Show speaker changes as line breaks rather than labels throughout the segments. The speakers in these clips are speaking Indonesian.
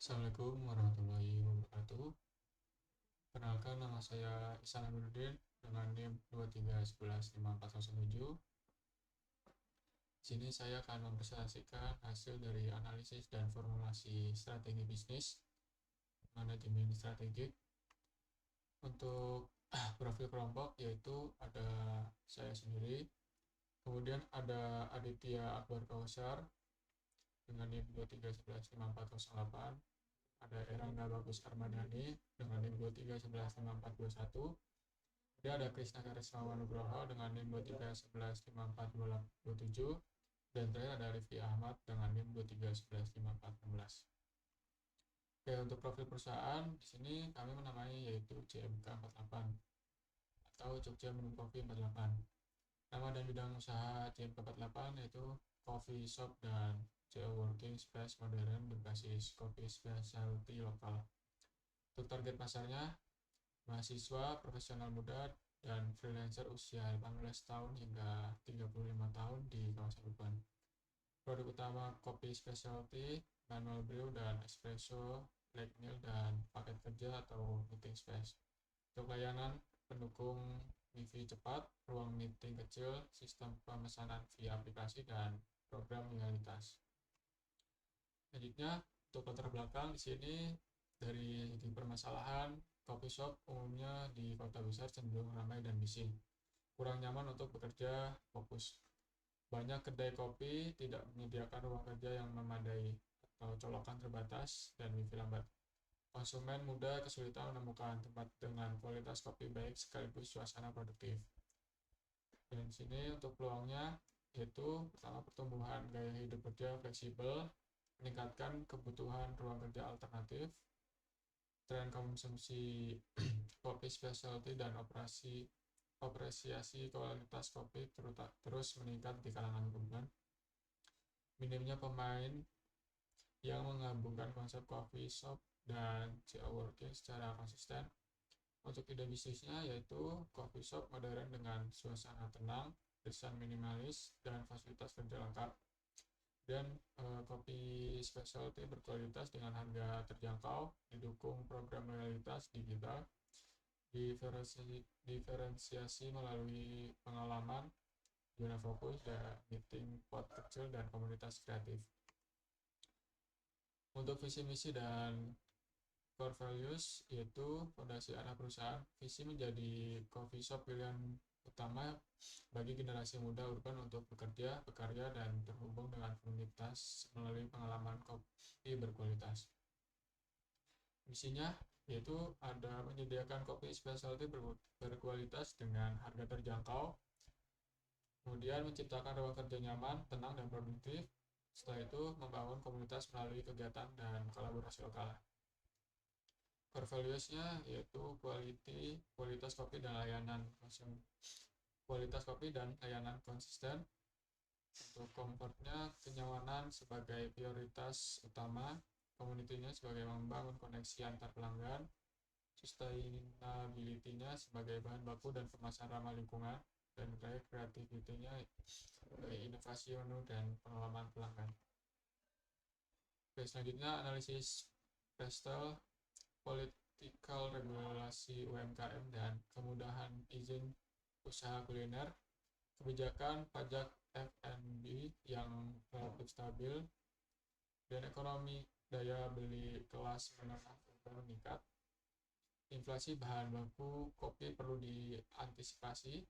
Assalamualaikum warahmatullahi wabarakatuh. Perkenalkan, nama saya Ihsan Amiruddin dengan NIM 2311547. Di sini saya akan mempresentasikan hasil dari analisis dan formulasi strategi bisnis manajemen strategik. Untuk profil kelompok yaitu ada saya sendiri, kemudian ada Aditya Akbar Kausar dengan NIM 2311548, ada Erangga Bagus Armadani dengan NIM 2311521, kemudian ada Krisna Karisma Nugroho dengan NIM 231154227, dan terakhir ada Rifki Ahmad dengan NIM 2311516. Oke, untuk profil perusahaan di sini kami menamai yaitu JMK 48 atau Jogja Minum Kopi 48. Nama dan bidang usaha JMK 48 yaitu coffee shop dan co-working space modern berbasis kopi specialty lokal. Untuk target pasarnya mahasiswa, profesional muda, dan freelancer usia 18 tahun hingga 35 tahun di kawasan urban. Produk utama kopi specialty, manual brew dan espresso, black meal, dan paket kerja atau meeting space. Untuk layanan pendukung wifi cepat, ruang meeting kecil, sistem pemesanan via aplikasi, dan program loyalitas. Selanjutnya, untuk latar belakang di sini dari segi permasalahan, coffee shop umumnya di kota besar cenderung ramai dan bising, kurang nyaman untuk bekerja fokus. Banyak kedai kopi tidak menyediakan ruang kerja yang memadai atau colokan terbatas dan wifi lambat. Konsumen muda kesulitan menemukan tempat dengan kualitas kopi baik sekaligus suasana produktif. Dan di sini untuk peluangnya yaitu pertama, pertumbuhan gaya hidup kerja fleksibel, meningkatkan kebutuhan ruang kerja alternatif, tren konsumsi kopi specialty dan apresiasi kualitas kopi terus meningkat di kalangan urban. Minimnya pemain yang menggabungkan konsep coffee shop dan co-working secara konsisten. Untuk ide bisnisnya yaitu coffee shop modern dengan suasana tenang, desain minimalis, dan fasilitas kerja lengkap. Dan kopi specialty berkualitas dengan harga terjangkau, didukung program loyalitas digital, diferensiasi melalui pengalaman, zona fokus, dan meeting pot kecil, dan komunitas kreatif. Untuk visi misi dan core values yaitu fondasi anak perusahaan, visi menjadi coffee shop pilihan utama bagi generasi muda urban untuk bekerja, berkarya, dan terhubung dengan komunitas melalui pengalaman kopi berkualitas. Misinya yaitu ada menyediakan kopi specialty berkualitas dengan harga terjangkau, kemudian menciptakan ruang kerja nyaman, tenang, dan produktif. Setelah itu membangun komunitas melalui kegiatan dan kolaborasi lokal. Core values-nya yaitu kualitas kopi dan layanan konsisten. Untuk comfort-nya, kenyamanan sebagai prioritas utama, community-nya sebagai membangun koneksi antar pelanggan, sustainability-nya sebagai bahan baku dan kemasan ramah lingkungan, dan creativity-nya sebagai inovasi menu dan pengalaman pelanggan. Oke, selanjutnya analisis pastel, political regulasi UMKM dan kemudahan izin usaha kuliner, kebijakan pajak F&B yang relatif stabil, dan ekonomi daya beli kelas menengah meningkat. Inflasi bahan baku kopi perlu diantisipasi.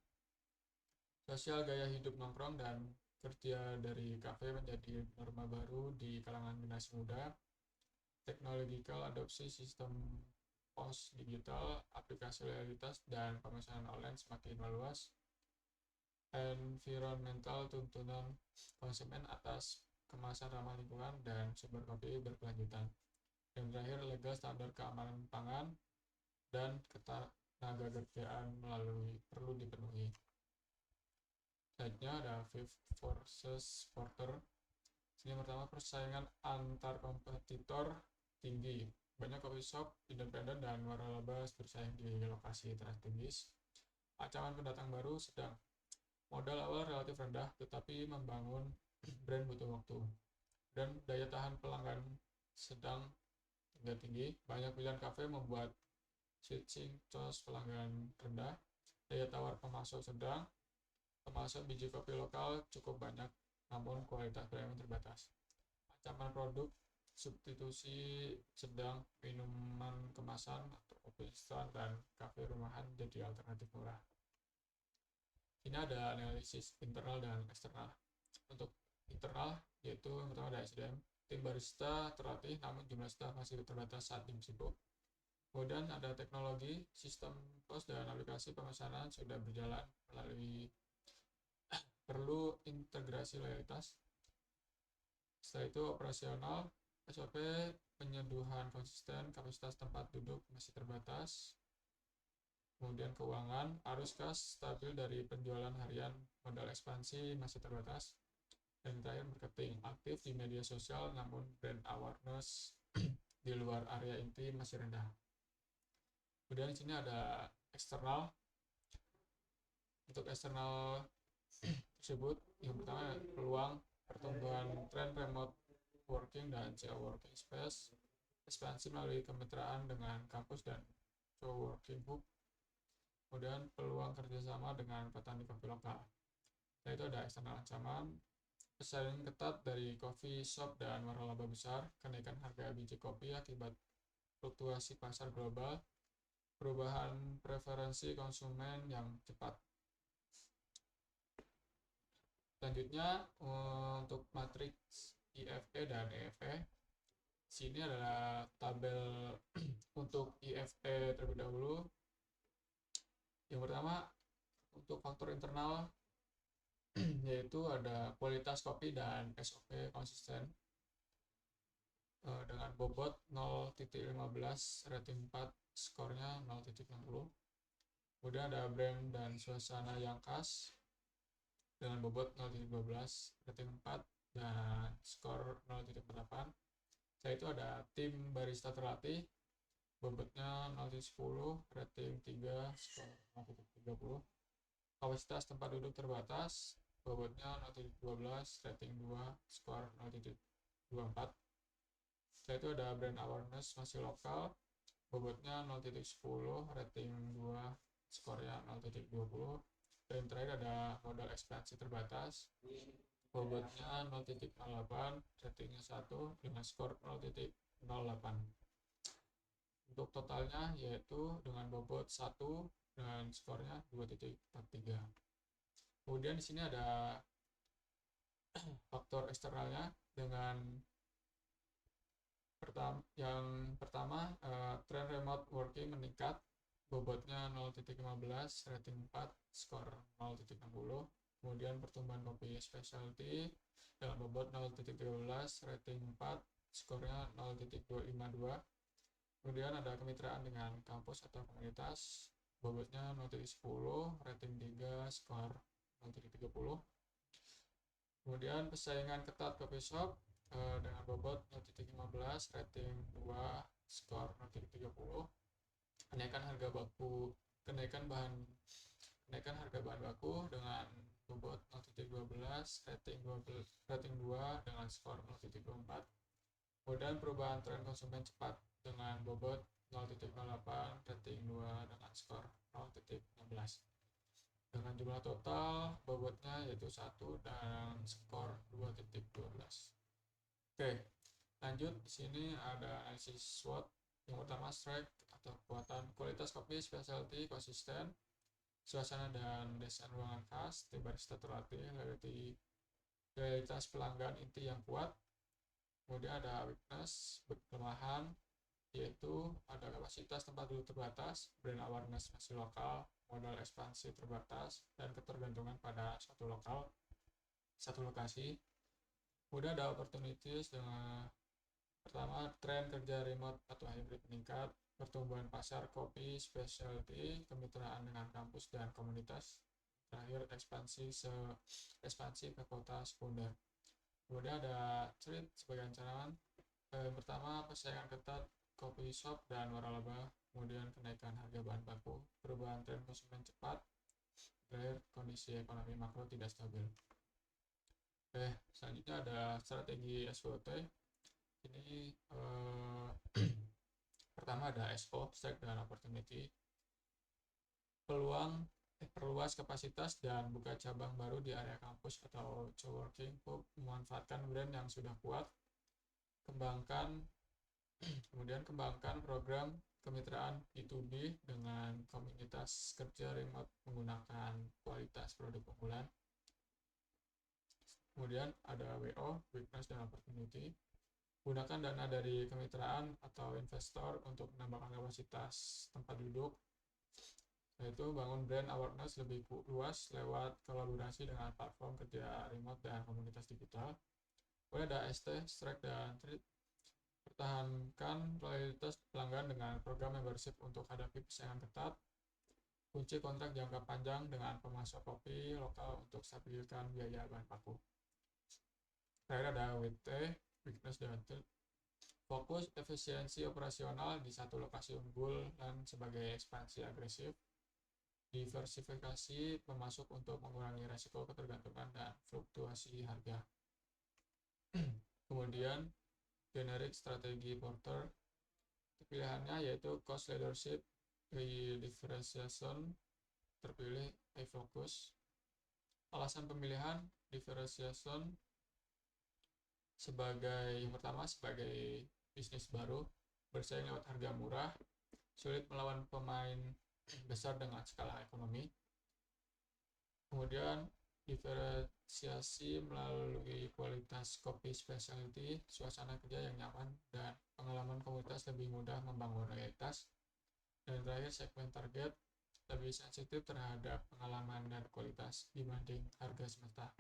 Sosial gaya hidup nongkrong dan kerja dari kafe menjadi norma baru di kalangan generasi muda. Technological adopsi sistem pos digital, aplikasi loyalitas, dan pemesanan online semakin meluas. Environmental tuntunan konsumen atas kemasan ramah lingkungan dan sumber kopi berkelanjutan. Dan terakhir, legal standar keamanan pangan dan ketenaga kerjaan perlu dipenuhi. Selanjutnya ada fifth versus porter. Ini pertama, persaingan antar kompetitor tinggi. Banyak coffee shop independen dan waralaba bersaing di lokasi strategis. Ancaman pendatang baru sedang. Modal awal relatif rendah, tetapi membangun brand butuh waktu. Dan daya tahan pelanggan sedang, tinggi. Banyak pilihan kafe membuat switching cost pelanggan rendah. Daya tawar pemasok sedang. Pemasok biji kopi lokal cukup banyak, namun kualitas premium terbatas. Ancaman produk substitusi sedang, minuman kemasan atau kopi instan dan kafe rumahan jadi alternatif murah. Ini ada analisis internal dan eksternal. Untuk internal, yaitu yang pertama ada SDM. Tim barista terlatih, namun jumlah staf masih terbatas saat tim sibuk. Kemudian ada teknologi, sistem pos dan aplikasi pemesanan sudah berjalan melalui perlu integrasi loyalitas. Setelah itu operasional, SOP penyeduhan konsisten, kapasitas tempat duduk masih terbatas. Kemudian keuangan, arus kas stabil dari penjualan harian, modal ekspansi masih terbatas. Dan terakhir marketing, aktif di media sosial namun brand awareness di luar area inti masih rendah. Kemudian di sini ada eksternal. Untuk eksternal tersebut, yang pertama peluang pertumbuhan tren remote working dan co-working space, ekspansi melalui kemitraan dengan kampus dan co-working hub. Kemudian peluang kerjasama dengan petani kopi lokal. Nah, itu ada eksternal ancaman, pesaing ketat dari coffee shop dan waralaba besar, kenaikan harga biji kopi akibat fluktuasi pasar global, perubahan preferensi konsumen yang cepat. Selanjutnya untuk matriks IFE dan EFE. Sini adalah tabel untuk IFE terlebih dahulu. Yang pertama untuk faktor internal yaitu ada kualitas kopi dan SOP konsisten dengan bobot 0.15, rating 4, skornya 0.60. Kemudian ada brand dan suasana yang khas dengan bobot 0.12, rating 4 dan skor 0.48. Setelah itu ada tim barista terlatih, bobotnya 0.10, rating 3, skor 0.30. Kapasitas tempat duduk terbatas, bobotnya 0.12, rating 2, skor 0.24. Setelah itu ada brand awareness masih lokal, bobotnya 0.10, rating 2, skornya 0.20. Dan terakhir ada modal ekspansi terbatas, bobotnya 0.08, ratingnya 1 dengan skor 0.08. Untuk totalnya yaitu dengan bobot 1 dan skornya 2.43. Kemudian di sini ada faktor eksternalnya dengan yang pertama tren remote working meningkat, bobotnya 0.15, rating 4, skor 0.60. Kemudian pertumbuhan kopi specialty dengan bobot 0.13, rating 4, skornya 0.252. Kemudian ada kemitraan dengan kampus atau komunitas, bobotnya 0.10, rating 3, skor 0.30. Kemudian persaingan ketat coffee shop dengan bobot 0.15, rating 2, skor 0.30. Kenaikan harga bahan baku dengan bobot 0.12, rating 2 dengan skor 0.24. Kemudian perubahan tren konsumen cepat dengan bobot 0.08, rating 2 dengan skor 0.16. Dengan jumlah total bobotnya yaitu 1 dan skor 2.12. Oke, lanjut. Di sini ada analisis SWOT. Yang pertama strike atau kekuatan, kualitas kopi specialty konsisten, suasana dan desain ruangan khas, tim barista terlatih, loyalitas pelanggan inti yang kuat. Kemudian ada weakness, kelemahan, yaitu ada kapasitas tempat duduk terbatas, brand awareness masih lokal, modal ekspansi terbatas, dan ketergantungan pada satu lokasi. Kemudian ada opportunities dengan pertama tren kerja remote atau hybrid meningkat, pertumbuhan pasar kopi specialty, kemitraan dengan kampus dan komunitas. Terakhir ekspansi ke kota sekunder. Kemudian ada threat sebagai ancaman. Pertama persaingan ketat coffee shop dan waralaba, kemudian kenaikan harga bahan baku, perubahan tren konsumen cepat, terakhir kondisi ekonomi makro tidak stabil. Selanjutnya ada strategi SWOT. Ini Pertama ada SO, Strength dan Opportunity. Perluas kapasitas dan buka cabang baru di area kampus atau coworking hub, memanfaatkan brand yang sudah kuat. Kemudian kembangkan program kemitraan B2B dengan komunitas kerja remote menggunakan kualitas produk unggulan. Kemudian ada WO, Weakness dan Opportunity. Gunakan dana dari kemitraan atau investor untuk menambahkan kapasitas tempat duduk, yaitu bangun brand awareness lebih luas lewat kolaborasi dengan platform kerja remote dan komunitas digital. Kemudian ada ST, Strike dan Treat. Pertahankan loyalitas pelanggan dengan program membership untuk hadapi persaingan ketat. Kunci kontrak jangka panjang dengan pemasok kopi lokal untuk stabilkan biaya bahan baku. Terakhir ada WT, Weakness dan Treat. Fokus efisiensi operasional di satu lokasi unggul dan sebagai ekspansi agresif. Diversifikasi pemasok untuk mengurangi risiko ketergantungan dan fluktuasi harga. Kemudian generic strategi Porter, pilihannya yaitu cost leadership, differentiation, terpilih high focus. Alasan pemilihan differentiation yang pertama sebagai bisnis baru, bersaing lewat harga murah, sulit melawan pemain besar dengan skala ekonomi. Kemudian diferensiasi melalui kualitas kopi specialty, suasana kerja yang nyaman, dan pengalaman komunitas lebih mudah membangun loyalitas. Dan terakhir segmen target, lebih sensitif terhadap pengalaman dan kualitas dibanding harga semesta.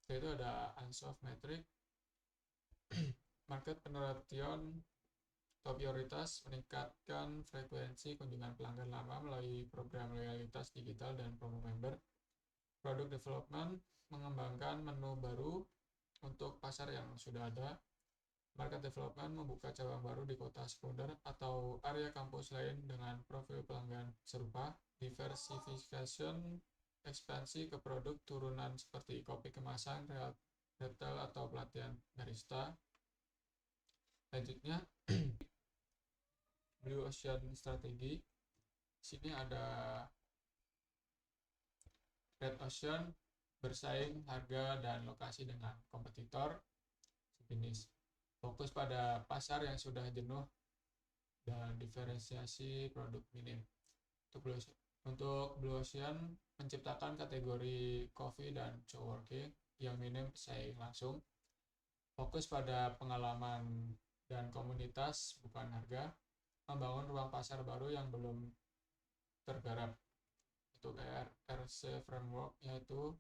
Itu ada unsolved metric, market penelitian prioritas, meningkatkan frekuensi kunjungan pelanggan lama melalui program loyalitas digital dan promo member. Product development, mengembangkan menu baru untuk pasar yang sudah ada. Market development, membuka cabang baru di kota sekunder atau area kampus lain dengan profil pelanggan serupa. Diversification, ekspansi ke produk turunan seperti kopi kemasan, retail atau pelatihan barista. Selanjutnya Blue Ocean strategi. Sini ada Red Ocean, bersaing harga dan lokasi dengan kompetitor sejenis. Fokus pada pasar yang sudah jenuh dan diferensiasi produk minim. Untuk Blue Ocean menciptakan kategori coffee dan coworking yang minim pesaing langsung. Fokus pada pengalaman dan komunitas, bukan harga. Membangun ruang pasar baru yang belum tergarap. Untuk RC framework, yaitu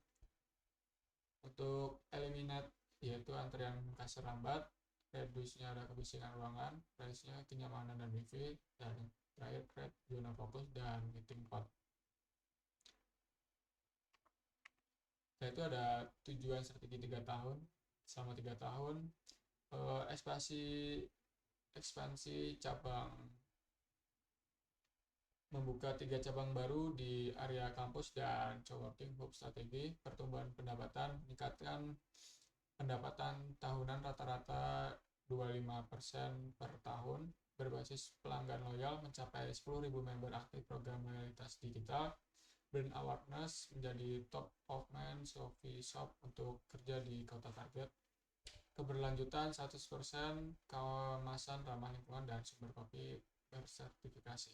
untuk eliminate, yaitu antrian kasir lambat, reduce-nya ada kebisingan ruangan, price-nya kenyamanan dan wifi, dan terakhir create zona fokus dan meeting pot. Yaitu ada tujuan strategi 3 tahun. Selama 3 tahun ekspansi cabang, membuka 3 cabang baru di area kampus dan coworking hub strategi. Pertumbuhan pendapatan, meningkatkan pendapatan tahunan rata-rata 25% per tahun, berbasis pelanggan loyal, mencapai 10.000 member aktif program loyalitas digital. Brand awareness, menjadi top of mind coffee shop untuk kerja di kota target. Keberlanjutan 100%, kemasan ramah lingkungan dan sumber kopi bersertifikasi.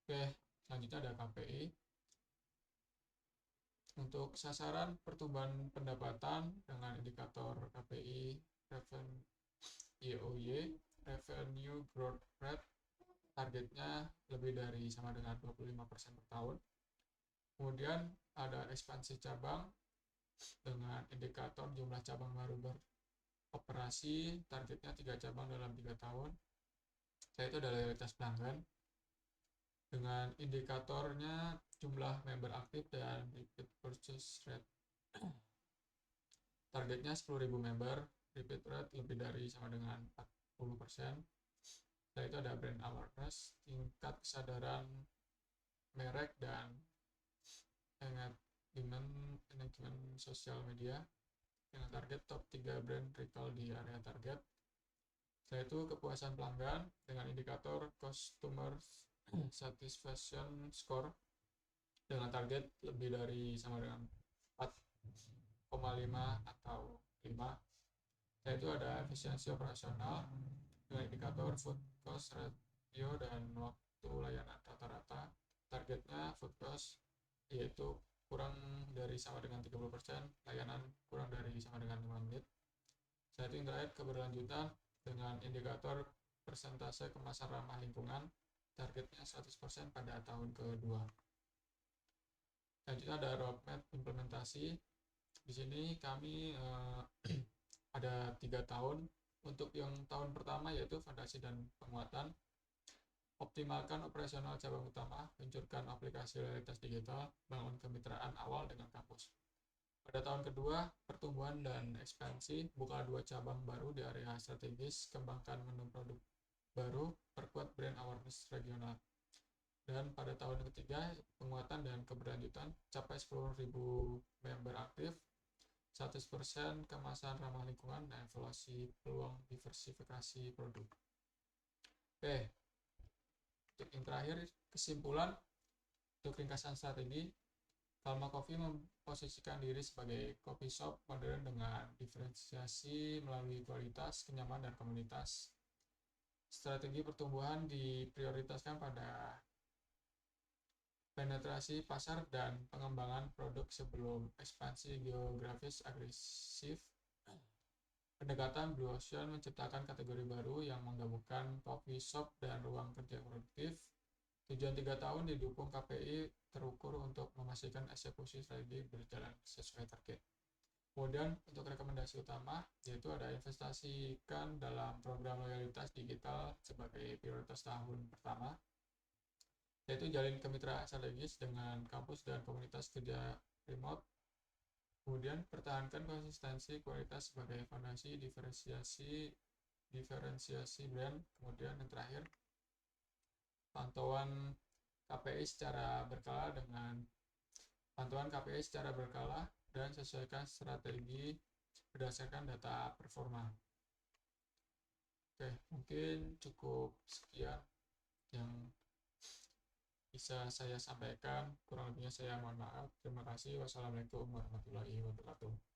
Oke, selanjutnya ada KPI. Untuk sasaran pertumbuhan pendapatan dengan indikator KPI Revenue Growth Rate, targetnya lebih dari sama dengan 25% per tahun. Kemudian ada ekspansi cabang dengan indikator jumlah cabang baru beroperasi, targetnya 3 cabang dalam 3 tahun. Yaitu ada loyalitas pelanggan dengan indikatornya jumlah member aktif dan repeat purchase rate. Targetnya 10.000 member, repeat rate lebih dari sama dengan 40%. Dan itu ada brand awareness, tingkat kesadaran merek dan engagement sosial media dengan target top 3 brand recall di area target. yaitu kepuasan pelanggan dengan indikator Customer Satisfaction Score dengan target lebih dari sama dengan 4,5 atau 5, yaitu ada efisiensi operasional dengan indikator Food Cost Ratio dan waktu layanan rata-rata. Targetnya food cost yaitu kurang dari sama dengan 30%, layanan kurang dari sama dengan 5 menit. Satu yang terakhir, keberlanjutan dengan indikator persentase kemasan ramah lingkungan, targetnya 100% pada tahun kedua. Selanjutnya ada roadmap implementasi. Di sini kami ada 3 tahun. Untuk yang tahun pertama yaitu fondasi dan penguatan, optimalkan operasional cabang utama, luncurkan aplikasi loyalitas digital, bangun kemitraan awal dengan kampus. Pada tahun kedua, pertumbuhan dan ekspansi, buka 2 cabang baru di area strategis, kembangkan menu produk baru, perkuat brand awareness regional. Dan pada tahun ketiga, penguatan dan keberlanjutan, capai 10.000 member aktif, 100% kemasan ramah lingkungan, dan evaluasi peluang diversifikasi produk. Oke, untuk yang terakhir, kesimpulan untuk ringkasan strategi, Kalma Coffee memposisikan diri sebagai coffee shop modern dengan diferensiasi melalui kualitas, kenyamanan, dan komunitas. Strategi pertumbuhan diprioritaskan pada penetrasi pasar dan pengembangan produk sebelum ekspansi geografis agresif. Pendekatan Blue Ocean menciptakan kategori baru yang menggabungkan coffee shop dan ruang kerja produktif. Tujuan 3 tahun didukung KPI terukur untuk memastikan eksekusi strategi berjalan sesuai target. Kemudian untuk rekomendasi utama yaitu ada investasikan dalam program loyalitas digital sebagai prioritas tahun pertama, yaitu jalin kemitraan strategis dengan kampus dan komunitas kerja remote. Kemudian pertahankan konsistensi kualitas sebagai fondasi diferensiasi brand. Kemudian yang terakhir, pantauan KPI secara berkala dan sesuaikan strategi berdasarkan data performa. Oke, mungkin cukup sekian yang bisa saya sampaikan. Kurang lebihnya saya mohon maaf. Terima kasih. Wassalamualaikum warahmatullahi wabarakatuh.